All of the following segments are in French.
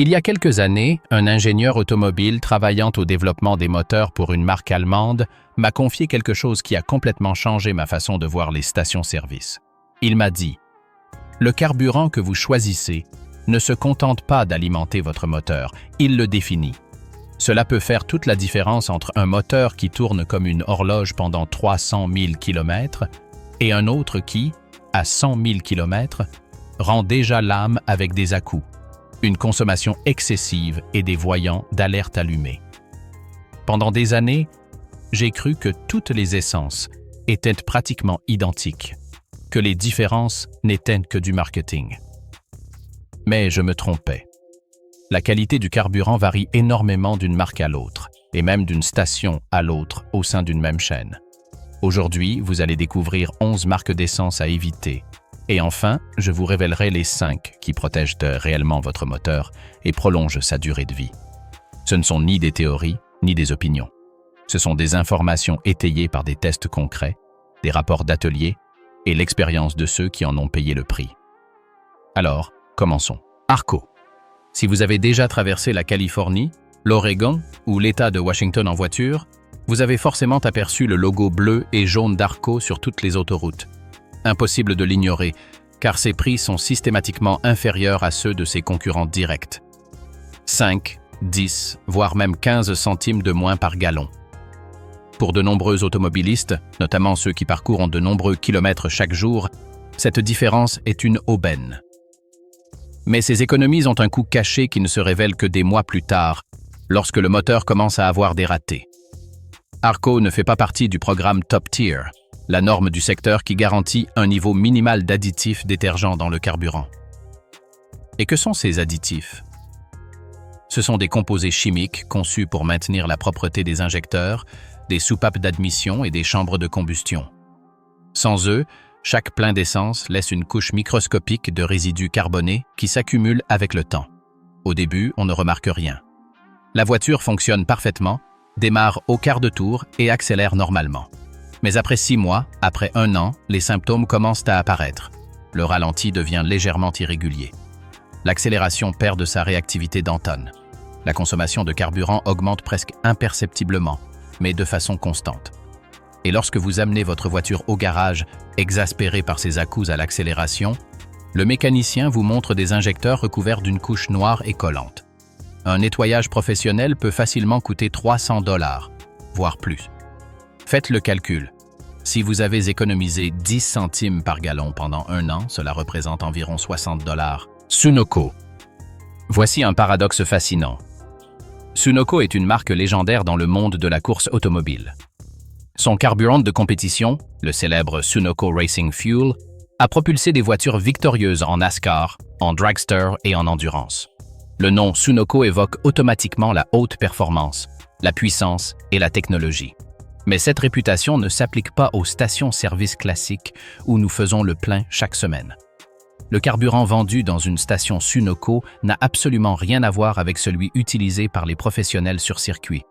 Il y a quelques années, un ingénieur automobile travaillant au développement des moteurs pour une marque allemande m'a confié quelque chose qui a complètement changé ma façon de voir les stations-service. Il m'a dit « Le carburant que vous choisissez ne se contente pas d'alimenter votre moteur, il le définit. Cela peut faire toute la différence entre un moteur qui tourne comme une horloge pendant 300 000 km et un autre qui, à 100 000 km, rend déjà l'âme avec des à-coups, une consommation excessive et des voyants d'alerte allumés. Pendant des années, j'ai cru que toutes les essences étaient pratiquement identiques, que les différences n'étaient que du marketing. Mais je me trompais. La qualité du carburant varie énormément d'une marque à l'autre, et même d'une station à l'autre au sein d'une même chaîne. Aujourd'hui, vous allez découvrir 11 marques d'essence à éviter. Et enfin, je vous révélerai les 5 qui protègent réellement votre moteur et prolongent sa durée de vie. Ce ne sont ni des théories, ni des opinions. Ce sont des informations étayées par des tests concrets, des rapports d'atelier et l'expérience de ceux qui en ont payé le prix. Alors, commençons. Arco. Si vous avez déjà traversé la Californie, l'Oregon ou l'État de Washington en voiture, vous avez forcément aperçu le logo bleu et jaune d'Arco sur toutes les autoroutes. Impossible de l'ignorer, car ses prix sont systématiquement inférieurs à ceux de ses concurrents directs. 5, 10, voire même 15 centimes de moins par gallon. Pour de nombreux automobilistes, notamment ceux qui parcourent de nombreux kilomètres chaque jour, cette différence est une aubaine. Mais ces économies ont un coût caché qui ne se révèle que des mois plus tard, lorsque le moteur commence à avoir des ratés. Arco ne fait pas partie du programme Top Tier, la norme du secteur qui garantit un niveau minimal d'additifs détergents dans le carburant. Et que sont ces additifs? Ce sont des composés chimiques conçus pour maintenir la propreté des injecteurs, des soupapes d'admission et des chambres de combustion. Sans eux, chaque plein d'essence laisse une couche microscopique de résidus carbonés qui s'accumulent avec le temps. Au début, on ne remarque rien. La voiture fonctionne parfaitement, démarre au quart de tour et accélère normalement. Mais après 6 mois, après 1 an, les symptômes commencent à apparaître. Le ralenti devient légèrement irrégulier. L'accélération perd de sa réactivité d'antan. La consommation de carburant augmente presque imperceptiblement, mais de façon constante. Et lorsque vous amenez votre voiture au garage, exaspéré par ses à-coups à l'accélération, le mécanicien vous montre des injecteurs recouverts d'une couche noire et collante. Un nettoyage professionnel peut facilement coûter 300 $, voire plus. Faites le calcul. Si vous avez économisé 10 centimes par gallon pendant 1 an, cela représente environ 60 $. Sunoco. Voici un paradoxe fascinant. Sunoco est une marque légendaire dans le monde de la course automobile. Son carburant de compétition, le célèbre Sunoco Racing Fuel, a propulsé des voitures victorieuses en NASCAR, en dragster et en endurance. Le nom Sunoco évoque automatiquement la haute performance, la puissance et la technologie. Mais cette réputation ne s'applique pas aux stations-service classiques où nous faisons le plein chaque semaine. Le carburant vendu dans une station Sunoco n'a absolument rien à voir avec celui utilisé par les professionnels sur circuit.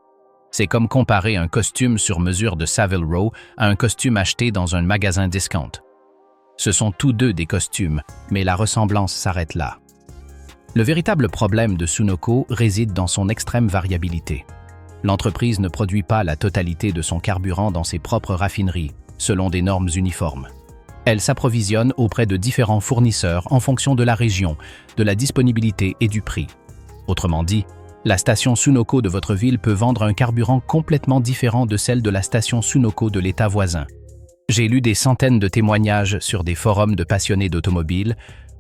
C'est comme comparer un costume sur mesure de Savile Row à un costume acheté dans un magasin discount. Ce sont tous deux des costumes, mais la ressemblance s'arrête là. Le véritable problème de Sunoco réside dans son extrême variabilité. L'entreprise ne produit pas la totalité de son carburant dans ses propres raffineries, selon des normes uniformes. Elle s'approvisionne auprès de différents fournisseurs en fonction de la région, de la disponibilité et du prix. Autrement dit, la station Sunoco de votre ville peut vendre un carburant complètement différent de celle de la station Sunoco de l'État voisin. J'ai lu des centaines de témoignages sur des forums de passionnés d'automobiles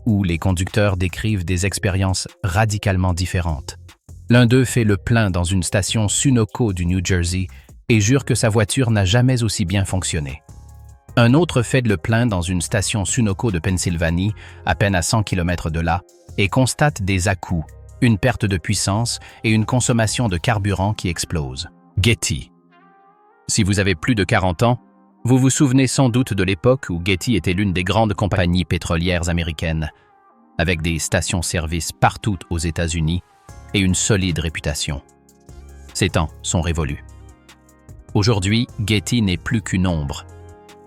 où les conducteurs décrivent des expériences radicalement différentes. L'un d'eux fait le plein dans une station Sunoco du New Jersey et jure que sa voiture n'a jamais aussi bien fonctionné. Un autre fait le plein dans une station Sunoco de Pennsylvanie, à peine à 100 km de là, et constate des à-coups, une perte de puissance et une consommation de carburant qui explose. Getty. Si vous avez plus de 40 ans, vous vous souvenez sans doute de l'époque où Getty était l'une des grandes compagnies pétrolières américaines, avec des stations-service partout aux États-Unis et une solide réputation. Ces temps sont révolus. Aujourd'hui, Getty n'est plus qu'une ombre.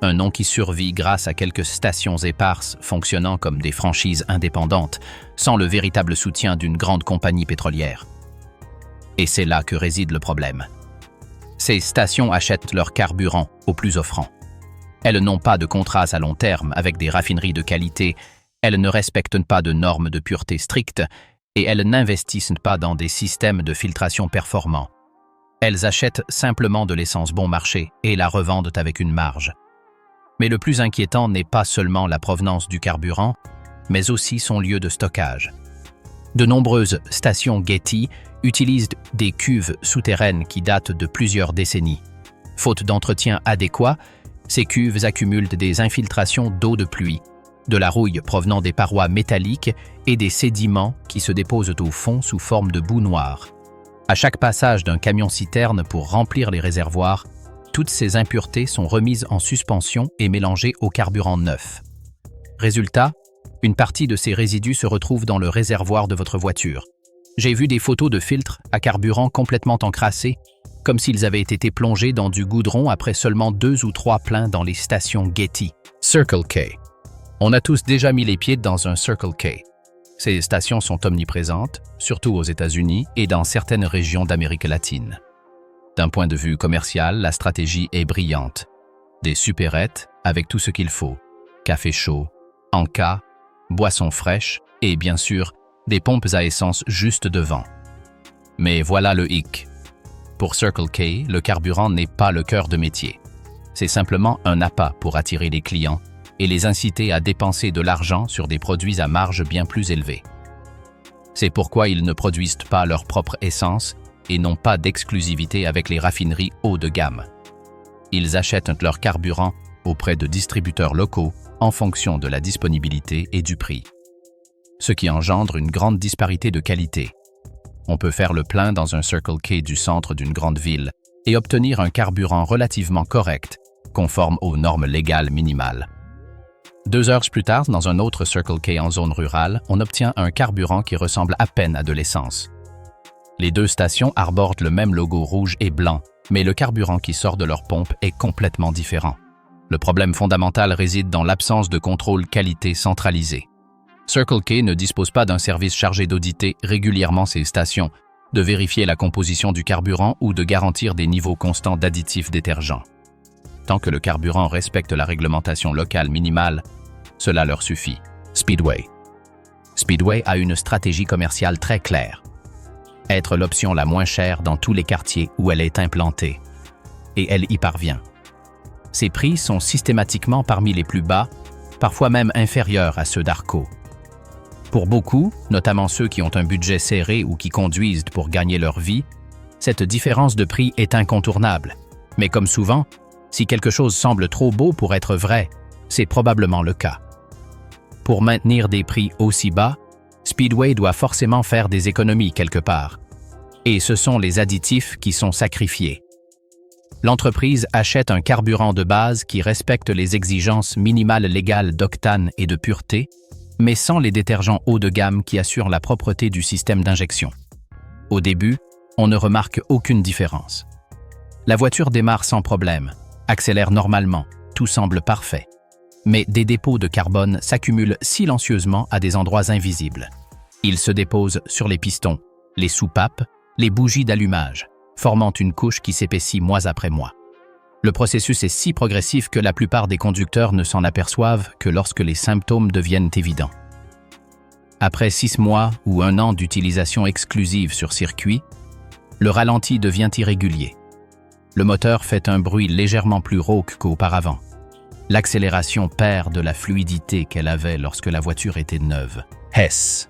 Un nom qui survit grâce à quelques stations éparses fonctionnant comme des franchises indépendantes, sans le véritable soutien d'une grande compagnie pétrolière. Et c'est là que réside le problème. Ces stations achètent leur carburant au plus offrant. Elles n'ont pas de contrats à long terme avec des raffineries de qualité, elles ne respectent pas de normes de pureté strictes et elles n'investissent pas dans des systèmes de filtration performants. Elles achètent simplement de l'essence bon marché et la revendent avec une marge. Mais le plus inquiétant n'est pas seulement la provenance du carburant, mais aussi son lieu de stockage. De nombreuses stations Getty utilisent des cuves souterraines qui datent de plusieurs décennies. Faute d'entretien adéquat, ces cuves accumulent des infiltrations d'eau de pluie, de la rouille provenant des parois métalliques et des sédiments qui se déposent au fond sous forme de boue noire. À chaque passage d'un camion-citerne pour remplir les réservoirs, toutes ces impuretés sont remises en suspension et mélangées au carburant neuf. Résultat, une partie de ces résidus se retrouve dans le réservoir de votre voiture. J'ai vu des photos de filtres à carburant complètement encrassés, comme s'ils avaient été plongés dans du goudron après seulement 2 ou 3 pleins dans les stations Getty. Circle K. On a tous déjà mis les pieds dans un Circle K. Ces stations sont omniprésentes, surtout aux États-Unis et dans certaines régions d'Amérique latine. D'un point de vue commercial, la stratégie est brillante. Des supérettes avec tout ce qu'il faut. Café chaud, en-cas, boissons fraîches et, bien sûr, des pompes à essence juste devant. Mais voilà le hic. Pour Circle K, le carburant n'est pas le cœur de métier. C'est simplement un appât pour attirer les clients et les inciter à dépenser de l'argent sur des produits à marge bien plus élevée. C'est pourquoi ils ne produisent pas leur propre essence et n'ont pas d'exclusivité avec les raffineries haut de gamme. Ils achètent leur carburant auprès de distributeurs locaux en fonction de la disponibilité et du prix. Ce qui engendre une grande disparité de qualité. On peut faire le plein dans un Circle K du centre d'une grande ville et obtenir un carburant relativement correct, conforme aux normes légales minimales. 2 heures plus tard, dans un autre Circle K en zone rurale, on obtient un carburant qui ressemble à peine à de l'essence. Les 2 stations arborent le même logo rouge et blanc, mais le carburant qui sort de leur pompe est complètement différent. Le problème fondamental réside dans l'absence de contrôle qualité centralisé. Circle K ne dispose pas d'un service chargé d'auditer régulièrement ces stations, de vérifier la composition du carburant ou de garantir des niveaux constants d'additifs détergents. Tant que le carburant respecte la réglementation locale minimale, cela leur suffit. Speedway. Speedway a une stratégie commerciale très claire. Être l'option la moins chère dans tous les quartiers où elle est implantée. Et elle y parvient. Ses prix sont systématiquement parmi les plus bas, parfois même inférieurs à ceux d'Arco. Pour beaucoup, notamment ceux qui ont un budget serré ou qui conduisent pour gagner leur vie, cette différence de prix est incontournable. Mais comme souvent, si quelque chose semble trop beau pour être vrai, c'est probablement le cas. Pour maintenir des prix aussi bas, Speedway doit forcément faire des économies quelque part. Et ce sont les additifs qui sont sacrifiés. L'entreprise achète un carburant de base qui respecte les exigences minimales légales d'octane et de pureté, mais sans les détergents haut de gamme qui assurent la propreté du système d'injection. Au début, on ne remarque aucune différence. La voiture démarre sans problème, accélère normalement, tout semble parfait. Mais des dépôts de carbone s'accumulent silencieusement à des endroits invisibles. Ils se déposent sur les pistons, les soupapes, les bougies d'allumage, formant une couche qui s'épaissit mois après mois. Le processus est si progressif que la plupart des conducteurs ne s'en aperçoivent que lorsque les symptômes deviennent évidents. Après 6 mois ou 1 an d'utilisation exclusive sur circuit, le ralenti devient irrégulier. Le moteur fait un bruit légèrement plus rauque qu'auparavant. L'accélération perd de la fluidité qu'elle avait lorsque la voiture était neuve. Hess.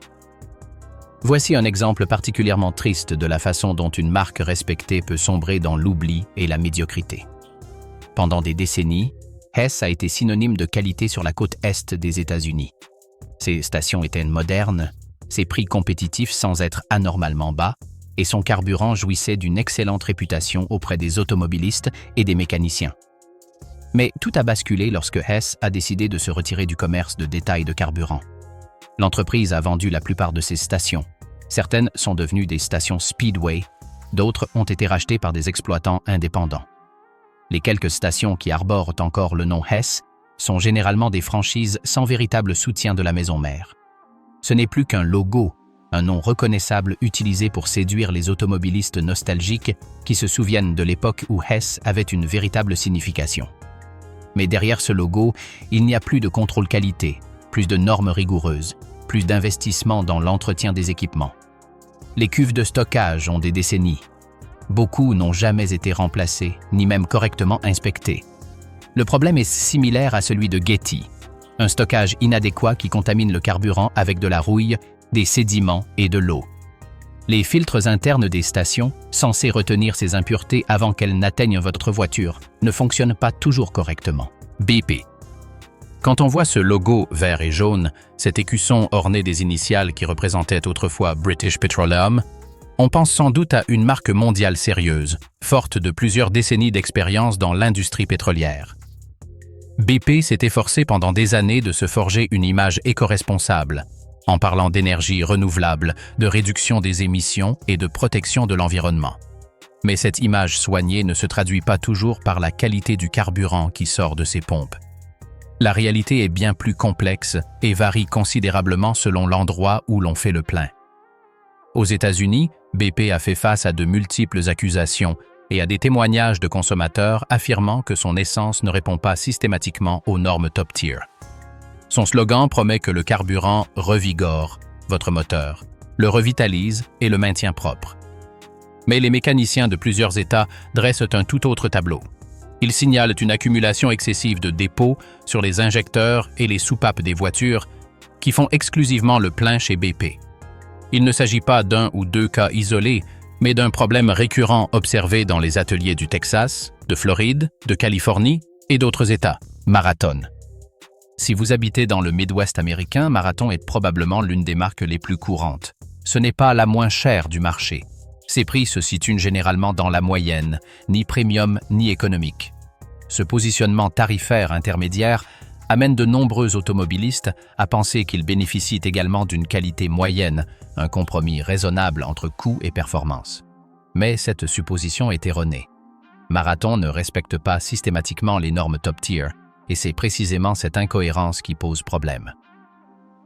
Voici un exemple particulièrement triste de la façon dont une marque respectée peut sombrer dans l'oubli et la médiocrité. Pendant des décennies, Hess a été synonyme de qualité sur la côte est des États-Unis. Ses stations étaient modernes, ses prix compétitifs sans être anormalement bas, et son carburant jouissait d'une excellente réputation auprès des automobilistes et des mécaniciens. Mais tout a basculé lorsque Hess a décidé de se retirer du commerce de détail de carburant. L'entreprise a vendu la plupart de ses stations. Certaines sont devenues des stations Speedway, d'autres ont été rachetées par des exploitants indépendants. Les quelques stations qui arborent encore le nom Hess sont généralement des franchises sans véritable soutien de la maison mère. Ce n'est plus qu'un logo, un nom reconnaissable utilisé pour séduire les automobilistes nostalgiques qui se souviennent de l'époque où Hess avait une véritable signification. Mais derrière ce logo, il n'y a plus de contrôle qualité, plus de normes rigoureuses, plus d'investissement dans l'entretien des équipements. Les cuves de stockage ont des décennies. Beaucoup n'ont jamais été remplacés, ni même correctement inspectés. Le problème est similaire à celui de Getty, un stockage inadéquat qui contamine le carburant avec de la rouille, des sédiments et de l'eau. Les filtres internes des stations, censés retenir ces impuretés avant qu'elles n'atteignent votre voiture, ne fonctionnent pas toujours correctement. BP. Quand on voit ce logo vert et jaune, cet écusson orné des initiales qui représentaient autrefois British Petroleum, on pense sans doute à une marque mondiale sérieuse, forte de plusieurs décennies d'expérience dans l'industrie pétrolière. BP s'est efforcé pendant des années de se forger une image éco-responsable, en parlant d'énergie renouvelable, de réduction des émissions et de protection de l'environnement. Mais cette image soignée ne se traduit pas toujours par la qualité du carburant qui sort de ses pompes. La réalité est bien plus complexe et varie considérablement selon l'endroit où l'on fait le plein. Aux États-Unis, BP a fait face à de multiples accusations et à des témoignages de consommateurs affirmant que son essence ne répond pas systématiquement aux normes top tier. Son slogan promet que le carburant revigore votre moteur, le revitalise et le maintient propre. Mais les mécaniciens de plusieurs États dressent un tout autre tableau. Ils signalent une accumulation excessive de dépôts sur les injecteurs et les soupapes des voitures qui font exclusivement le plein chez BP. Il ne s'agit pas d'un ou deux cas isolés, mais d'un problème récurrent observé dans les ateliers du Texas, de Floride, de Californie et d'autres États. Marathon. Si vous habitez dans le Midwest américain, Marathon est probablement l'une des marques les plus courantes. Ce n'est pas la moins chère du marché. Ses prix se situent généralement dans la moyenne, ni premium ni économique. Ce positionnement tarifaire intermédiaire amène de nombreux automobilistes à penser qu'ils bénéficient également d'une qualité moyenne, un compromis raisonnable entre coût et performance. Mais cette supposition est erronée. Marathon ne respecte pas systématiquement les normes top tier, et c'est précisément cette incohérence qui pose problème.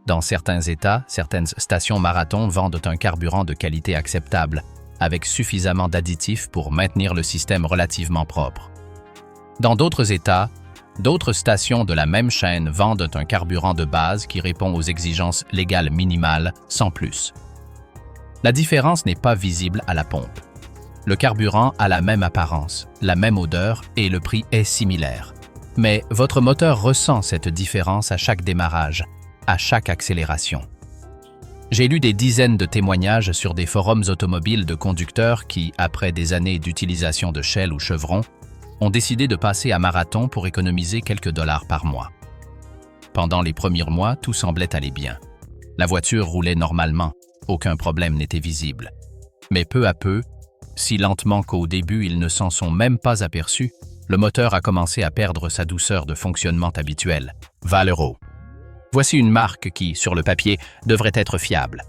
Dans certains États, certaines stations Marathon vendent un carburant de qualité acceptable, avec suffisamment d'additifs pour maintenir le système relativement propre. Dans d'autres États, d'autres stations de la même chaîne vendent un carburant de base qui répond aux exigences légales minimales, sans plus. La différence n'est pas visible à la pompe. Le carburant a la même apparence, la même odeur et le prix est similaire. Mais votre moteur ressent cette différence à chaque démarrage, à chaque accélération. J'ai lu des dizaines de témoignages sur des forums automobiles de conducteurs qui, après des années d'utilisation de Shell ou Chevron, ont décidé de passer à Marathon pour économiser quelques dollars par mois. Pendant les premiers mois, tout semblait aller bien. La voiture roulait normalement, aucun problème n'était visible. Mais peu à peu, si lentement qu'au début ils ne s'en sont même pas aperçus, le moteur a commencé à perdre sa douceur de fonctionnement habituelle. Valero. Voici une marque qui, sur le papier, devrait être fiable.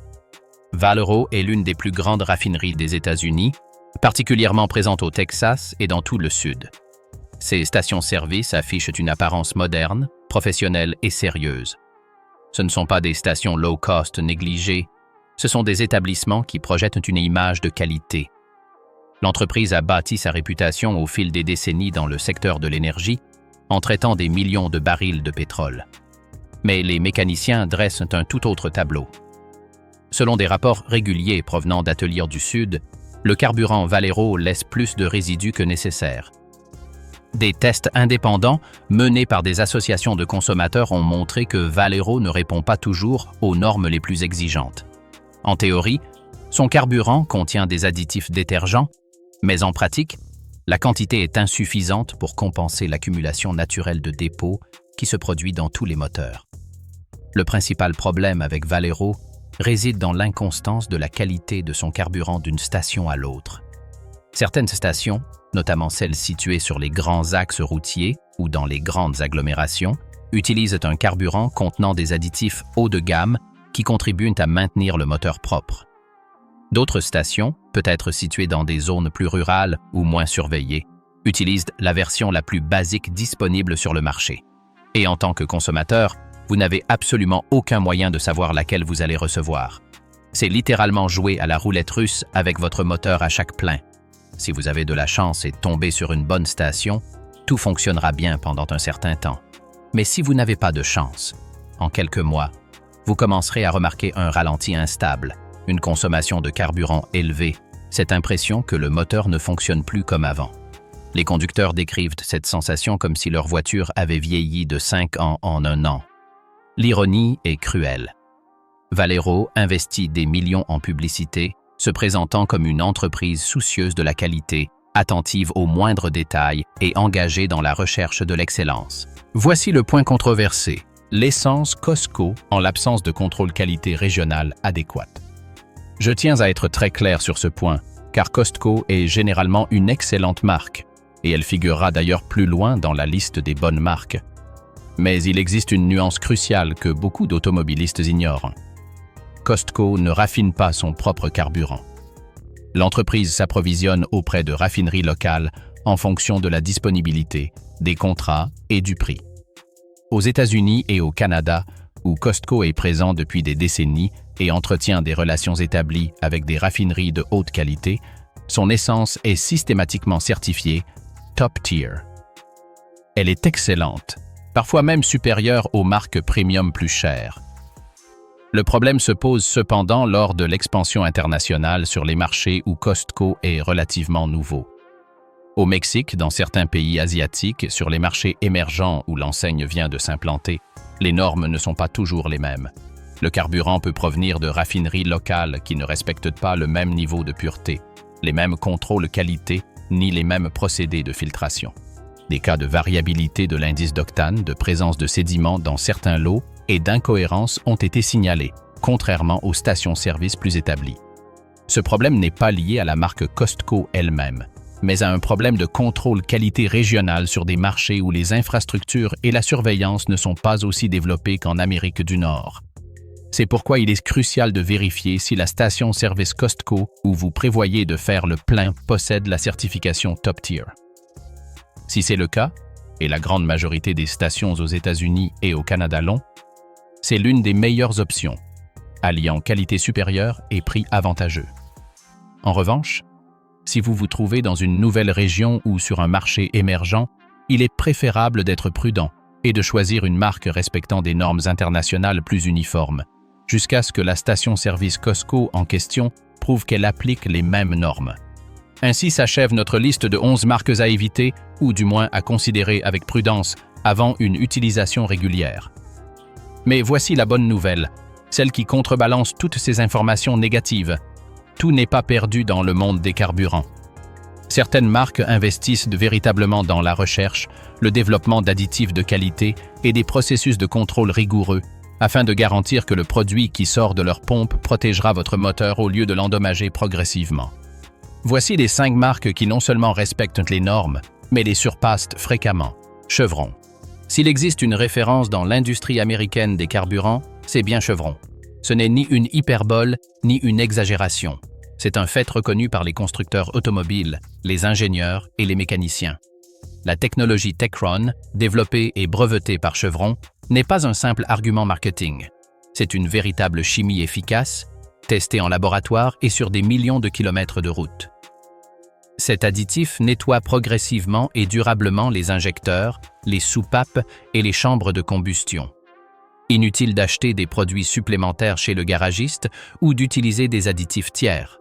Valero est l'une des plus grandes raffineries des États-Unis, particulièrement présente au Texas et dans tout le Sud. Ces stations-service affichent une apparence moderne, professionnelle et sérieuse. Ce ne sont pas des stations low-cost négligées, ce sont des établissements qui projettent une image de qualité. L'entreprise a bâti sa réputation au fil des décennies dans le secteur de l'énergie, en traitant des millions de barils de pétrole. Mais les mécaniciens dressent un tout autre tableau. Selon des rapports réguliers provenant d'ateliers du Sud, le carburant Valero laisse plus de résidus que nécessaire. Des tests indépendants menés par des associations de consommateurs ont montré que Valero ne répond pas toujours aux normes les plus exigeantes. En théorie, son carburant contient des additifs détergents, mais en pratique, la quantité est insuffisante pour compenser l'accumulation naturelle de dépôts qui se produit dans tous les moteurs. Le principal problème avec Valero réside dans l'inconstance de la qualité de son carburant d'une station à l'autre. Certaines stations, notamment celles situées sur les grands axes routiers ou dans les grandes agglomérations, utilisent un carburant contenant des additifs haut de gamme qui contribuent à maintenir le moteur propre. D'autres stations, peut-être situées dans des zones plus rurales ou moins surveillées, utilise la version la plus basique disponible sur le marché. Et en tant que consommateur, vous n'avez absolument aucun moyen de savoir laquelle vous allez recevoir. C'est littéralement jouer à la roulette russe avec votre moteur à chaque plein. Si vous avez de la chance et tombez sur une bonne station, tout fonctionnera bien pendant un certain temps. Mais si vous n'avez pas de chance, en quelques mois, vous commencerez à remarquer un ralenti instable, une consommation de carburant élevée, cette impression que le moteur ne fonctionne plus comme avant. Les conducteurs décrivent cette sensation comme si leur voiture avait vieilli de 5 ans en 1 an. L'ironie est cruelle. Valero investit des millions en publicité, se présentant comme une entreprise soucieuse de la qualité, attentive aux moindres détails et engagée dans la recherche de l'excellence. Voici le point controversé, l'essence Costco en l'absence de contrôle qualité régional adéquat. Je tiens à être très clair sur ce point, car Costco est généralement une excellente marque, et elle figurera d'ailleurs plus loin dans la liste des bonnes marques. Mais il existe une nuance cruciale que beaucoup d'automobilistes ignorent. Costco ne raffine pas son propre carburant. L'entreprise s'approvisionne auprès de raffineries locales en fonction de la disponibilité, des contrats et du prix. Aux États-Unis et au Canada, où Costco est présent depuis des décennies et entretient des relations établies avec des raffineries de haute qualité, son essence est systématiquement certifiée Top Tier. Elle est excellente, parfois même supérieure aux marques premium plus chères. Le problème se pose cependant lors de l'expansion internationale sur les marchés où Costco est relativement nouveau. Au Mexique, dans certains pays asiatiques, sur les marchés émergents où l'enseigne vient de s'implanter, les normes ne sont pas toujours les mêmes. Le carburant peut provenir de raffineries locales qui ne respectent pas le même niveau de pureté, les mêmes contrôles qualité, ni les mêmes procédés de filtration. Des cas de variabilité de l'indice d'octane, de présence de sédiments dans certains lots et d'incohérences ont été signalés, contrairement aux stations-service plus établies. Ce problème n'est pas lié à la marque Costco elle-même, mais à un problème de contrôle qualité régional sur des marchés où les infrastructures et la surveillance ne sont pas aussi développées qu'en Amérique du Nord. C'est pourquoi il est crucial de vérifier si la station-service Costco où vous prévoyez de faire le plein possède la certification Top Tier. Si c'est le cas, et la grande majorité des stations aux États-Unis et au Canada l'ont, c'est l'une des meilleures options, alliant qualité supérieure et prix avantageux. En revanche, si vous vous trouvez dans une nouvelle région ou sur un marché émergent, il est préférable d'être prudent et de choisir une marque respectant des normes internationales plus uniformes, jusqu'à ce que la station-service Costco en question prouve qu'elle applique les mêmes normes. Ainsi s'achève notre liste de 11 marques à éviter, ou du moins à considérer avec prudence avant une utilisation régulière. Mais voici la bonne nouvelle, celle qui contrebalance toutes ces informations négatives. Tout n'est pas perdu dans le monde des carburants. Certaines marques investissent véritablement dans la recherche, le développement d'additifs de qualité et des processus de contrôle rigoureux, afin de garantir que le produit qui sort de leur pompe protégera votre moteur au lieu de l'endommager progressivement. Voici les 5 marques qui non seulement respectent les normes, mais les surpassent fréquemment. Chevron. S'il existe une référence dans l'industrie américaine des carburants, c'est bien Chevron. Ce n'est ni une hyperbole, ni une exagération. C'est un fait reconnu par les constructeurs automobiles, les ingénieurs et les mécaniciens. La technologie Techron, développée et brevetée par Chevron, n'est pas un simple argument marketing. C'est une véritable chimie efficace, testée en laboratoire et sur des millions de kilomètres de route. Cet additif nettoie progressivement et durablement les injecteurs, les soupapes et les chambres de combustion. Inutile d'acheter des produits supplémentaires chez le garagiste ou d'utiliser des additifs tiers.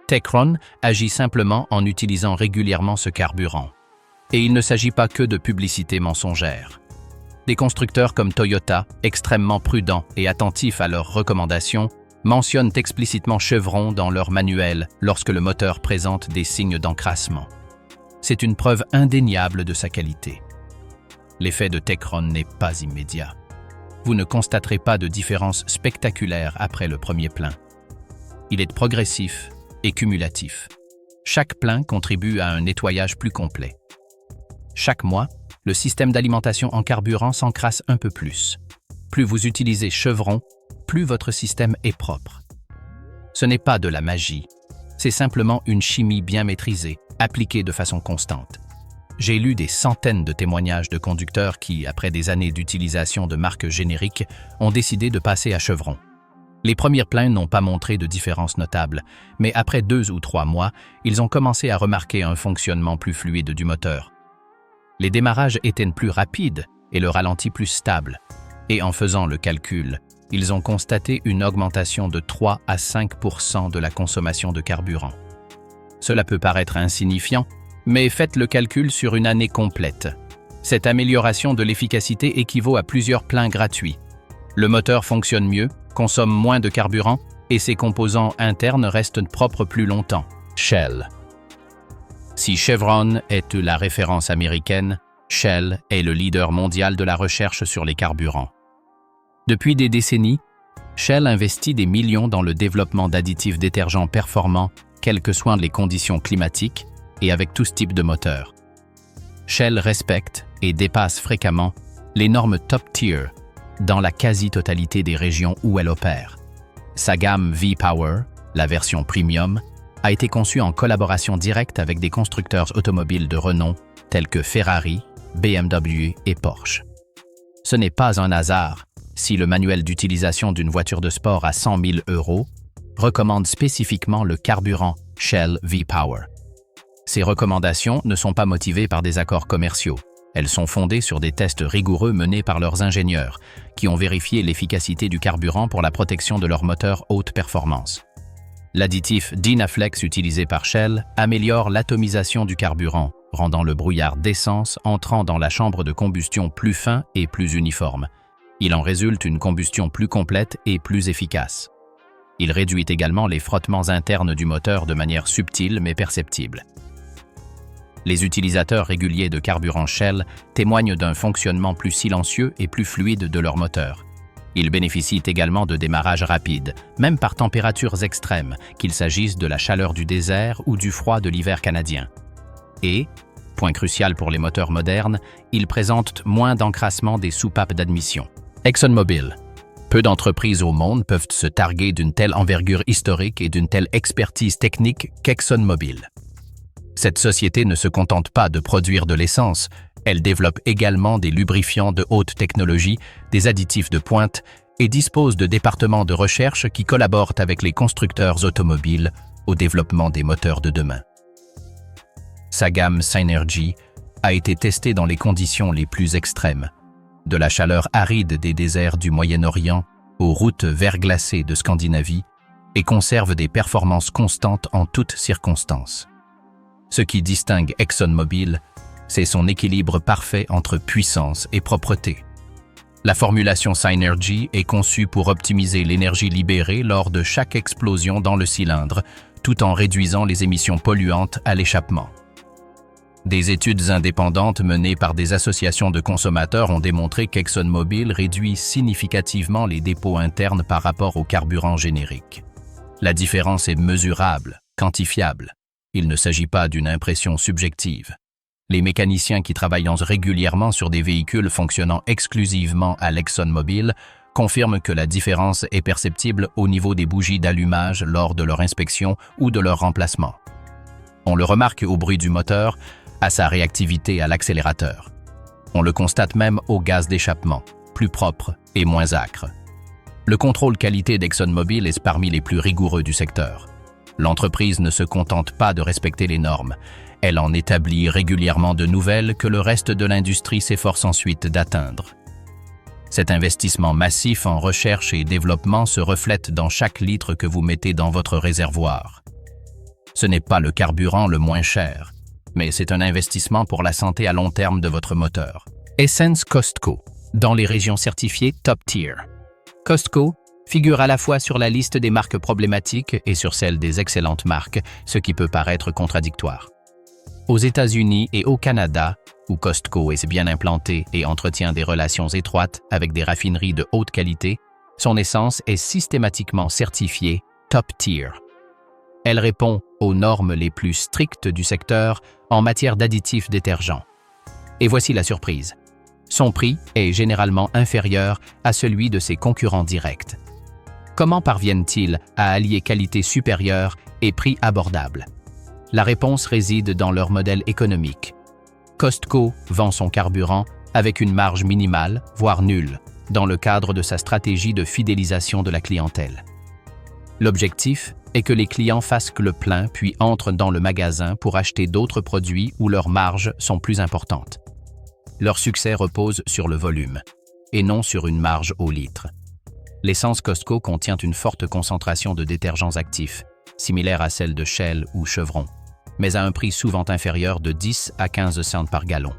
Techron agit simplement en utilisant régulièrement ce carburant. Et il ne s'agit pas que de publicité mensongère. Des constructeurs comme Toyota, extrêmement prudents et attentifs à leurs recommandations, mentionnent explicitement Chevron dans leur manuel lorsque le moteur présente des signes d'encrassement. C'est une preuve indéniable de sa qualité. L'effet de Techron n'est pas immédiat. Vous ne constaterez pas de différence spectaculaire après le premier plein. Il est progressif et cumulatif. Chaque plein contribue à un nettoyage plus complet. Chaque mois, le système d'alimentation en carburant s'encrasse un peu plus. Plus vous utilisez Chevron, plus votre système est propre. Ce n'est pas de la magie, c'est simplement une chimie bien maîtrisée, appliquée de façon constante. J'ai lu des centaines de témoignages de conducteurs qui, après des années d'utilisation de marques génériques, ont décidé de passer à Chevron. Les premières plaintes n'ont pas montré de différence notable, mais après 2 ou 3 mois, ils ont commencé à remarquer un fonctionnement plus fluide du moteur. Les démarrages étaient plus rapides et le ralenti plus stable. Et en faisant le calcul, ils ont constaté une augmentation de 3 à 5% de la consommation de carburant. Cela peut paraître insignifiant, mais faites le calcul sur une année complète. Cette amélioration de l'efficacité équivaut à plusieurs pleins gratuits. Le moteur fonctionne mieux, consomme moins de carburant et ses composants internes restent propres plus longtemps. Shell. Si Chevron est la référence américaine, Shell est le leader mondial de la recherche sur les carburants. Depuis des décennies, Shell investit des millions dans le développement d'additifs détergents performants, quelles que soient les conditions climatiques et avec tout type de moteur. Shell respecte et dépasse fréquemment les normes top tier dans la quasi-totalité des régions où elle opère. Sa gamme V-Power, la version premium, a été conçue en collaboration directe avec des constructeurs automobiles de renom tels que Ferrari, BMW et Porsche. Ce n'est pas un hasard si le manuel d'utilisation d'une voiture de sport à 100 000 € recommande spécifiquement le carburant Shell V-Power. Ces recommandations ne sont pas motivées par des accords commerciaux. Elles sont fondées sur des tests rigoureux menés par leurs ingénieurs, qui ont vérifié l'efficacité du carburant pour la protection de leur moteur haute performance. L'additif Dynaflex utilisé par Shell améliore l'atomisation du carburant, rendant le brouillard d'essence entrant dans la chambre de combustion plus fin et plus uniforme. Il en résulte une combustion plus complète et plus efficace. Il réduit également les frottements internes du moteur de manière subtile mais perceptible. Les utilisateurs réguliers de carburant Shell témoignent d'un fonctionnement plus silencieux et plus fluide de leur moteur. Ils bénéficient également de démarrages rapides, même par températures extrêmes, qu'il s'agisse de la chaleur du désert ou du froid de l'hiver canadien. Et, point crucial pour les moteurs modernes, ils présentent moins d'encrassement des soupapes d'admission. ExxonMobil. Peu d'entreprises au monde peuvent se targuer d'une telle envergure historique et d'une telle expertise technique qu'ExxonMobil. Cette société ne se contente pas de produire de l'essence, elle développe également des lubrifiants de haute technologie, des additifs de pointe et dispose de départements de recherche qui collaborent avec les constructeurs automobiles au développement des moteurs de demain. Sa gamme Synergy a été testée dans les conditions les plus extrêmes, de la chaleur aride des déserts du Moyen-Orient aux routes verglacées de Scandinavie, et conserve des performances constantes en toutes circonstances. Ce qui distingue ExxonMobil, c'est son équilibre parfait entre puissance et propreté. La formulation Synergy est conçue pour optimiser l'énergie libérée lors de chaque explosion dans le cylindre, tout en réduisant les émissions polluantes à l'échappement. Des études indépendantes menées par des associations de consommateurs ont démontré qu'ExxonMobil réduit significativement les dépôts internes par rapport au carburant générique. La différence est mesurable, quantifiable. Il ne s'agit pas d'une impression subjective. Les mécaniciens qui travaillent régulièrement sur des véhicules fonctionnant exclusivement à l'ExxonMobil confirment que la différence est perceptible au niveau des bougies d'allumage lors de leur inspection ou de leur remplacement. On le remarque au bruit du moteur, à sa réactivité à l'accélérateur. On le constate même au gaz d'échappement, plus propre et moins âcre. Le contrôle qualité d'ExxonMobil est parmi les plus rigoureux du secteur. L'entreprise ne se contente pas de respecter les normes, elle en établit régulièrement de nouvelles que le reste de l'industrie s'efforce ensuite d'atteindre. Cet investissement massif en recherche et développement se reflète dans chaque litre que vous mettez dans votre réservoir. Ce n'est pas le carburant le moins cher, mais c'est un investissement pour la santé à long terme de votre moteur. Essence Costco, dans les régions certifiées Top Tier. Costco figure à la fois sur la liste des marques problématiques et sur celle des excellentes marques, ce qui peut paraître contradictoire. Aux États-Unis et au Canada, où Costco est bien implanté et entretient des relations étroites avec des raffineries de haute qualité, son essence est systématiquement certifiée Top Tier. Elle répond aux normes les plus strictes du secteur en matière d'additifs détergents. Et voici la surprise. Son prix est généralement inférieur à celui de ses concurrents directs. Comment parviennent-ils à allier qualité supérieure et prix abordable? La réponse réside dans leur modèle économique. Costco vend son carburant avec une marge minimale, voire nulle, dans le cadre de sa stratégie de fidélisation de la clientèle. L'objectif est que les clients fassent le plein puis entrent dans le magasin pour acheter d'autres produits où leurs marges sont plus importantes. Leur succès repose sur le volume, et non sur une marge au litre. L'essence Costco contient une forte concentration de détergents actifs, similaire à celle de Shell ou Chevron, mais à un prix souvent inférieur de 10 à 15 cents par gallon.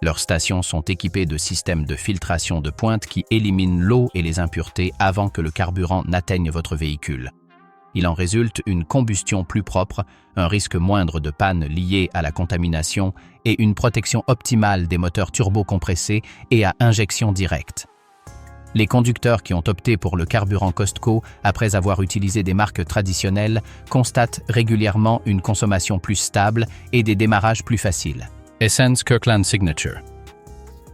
Leurs stations sont équipées de systèmes de filtration de pointe qui éliminent l'eau et les impuretés avant que le carburant n'atteigne votre véhicule. Il en résulte une combustion plus propre, un risque moindre de panne lié à la contamination et une protection optimale des moteurs turbocompressés et à injection directe. Les conducteurs qui ont opté pour le carburant Costco après avoir utilisé des marques traditionnelles constatent régulièrement une consommation plus stable et des démarrages plus faciles. Essence Kirkland Signature.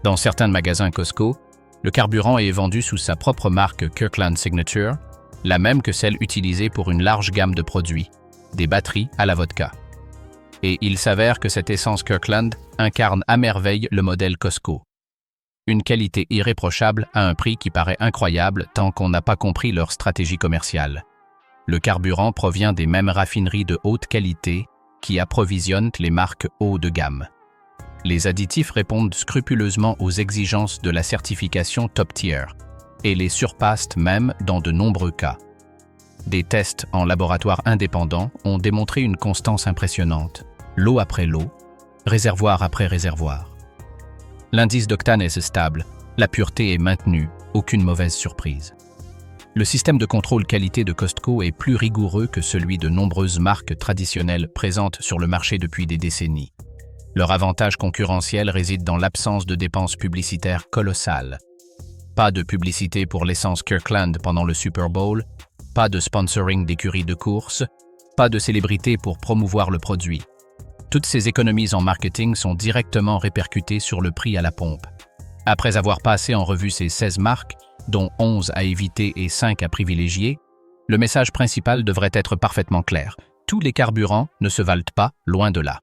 Dans certains magasins Costco, le carburant est vendu sous sa propre marque Kirkland Signature, la même que celle utilisée pour une large gamme de produits, des batteries à la vodka. Et il s'avère que cette essence Kirkland incarne à merveille le modèle Costco. Une qualité irréprochable à un prix qui paraît incroyable tant qu'on n'a pas compris leur stratégie commerciale. Le carburant provient des mêmes raffineries de haute qualité qui approvisionnent les marques haut de gamme. Les additifs répondent scrupuleusement aux exigences de la certification Top Tier et les surpassent même dans de nombreux cas. Des tests en laboratoire indépendant ont démontré une constance impressionnante, lot après lot, réservoir après réservoir. L'indice d'octane est stable, la pureté est maintenue, aucune mauvaise surprise. Le système de contrôle qualité de Costco est plus rigoureux que celui de nombreuses marques traditionnelles présentes sur le marché depuis des décennies. Leur avantage concurrentiel réside dans l'absence de dépenses publicitaires colossales. Pas de publicité pour l'essence Kirkland pendant le Super Bowl, pas de sponsoring d'écuries de course, pas de célébrité pour promouvoir le produit. Toutes ces économies en marketing sont directement répercutées sur le prix à la pompe. Après avoir passé en revue ces 16 marques, dont 11 à éviter et 5 à privilégier, le message principal devrait être parfaitement clair. Tous les carburants ne se valent pas, loin de là.